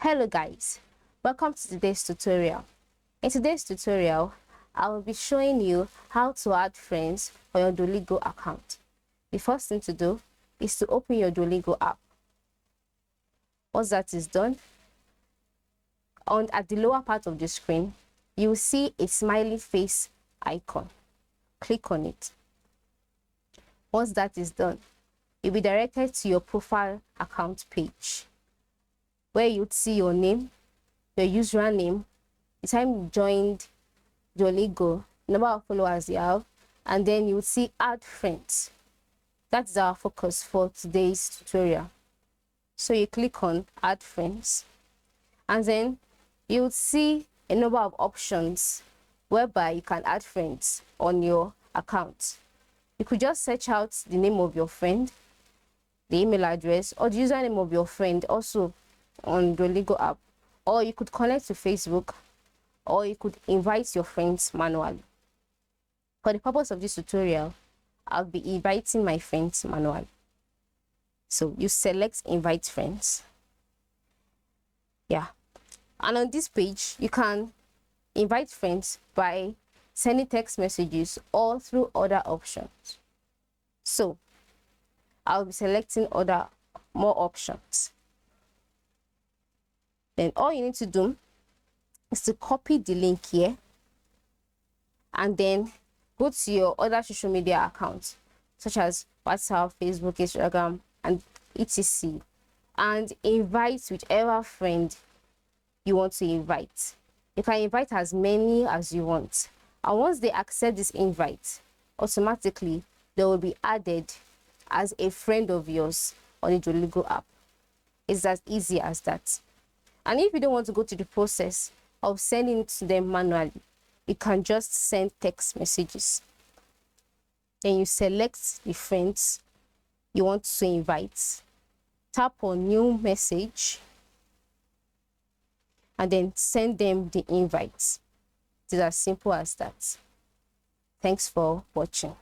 Hello guys, welcome to today's tutorial. In today's tutorial, I will be showing you how to add friends on your Duolingo account. The first thing to do is to open your Duolingo app. Once that is done, at the lower part of the screen, you will see a smiley face icon. Click on it. Once that is done, you'll be directed to your profile account page, where you'd see your name, your username, the time you joined Duolingo, number of followers you have, and then you would see add friends. That's our focus for today's tutorial. So you click on add friends, and then you would see a number of options whereby you can add friends on your account. You could just search out the name of your friend, the email address, or the username of your friend also on Duolingo app, or you could connect to Facebook, or you could invite your friends manually. For the purpose of this tutorial, I'll be inviting my friends manually. So you select invite friends. Yeah. And on this page, you can invite friends by sending text messages or through other options. So I'll be selecting more options. Then all you need to do is to copy the link here and then go to your other social media accounts such as WhatsApp, Facebook, Instagram, and etc. and invite whichever friend you want to invite. You can invite as many as you want. And once they accept this invite, automatically they will be added as a friend of yours on the Duolingo app. It's as easy as that. And if you don't want to go to the process of sending it to them manually, you can just send text messages. Then you select the friends you want to invite, tap on new message, and then send them the invite. It is as simple as that. Thanks for watching.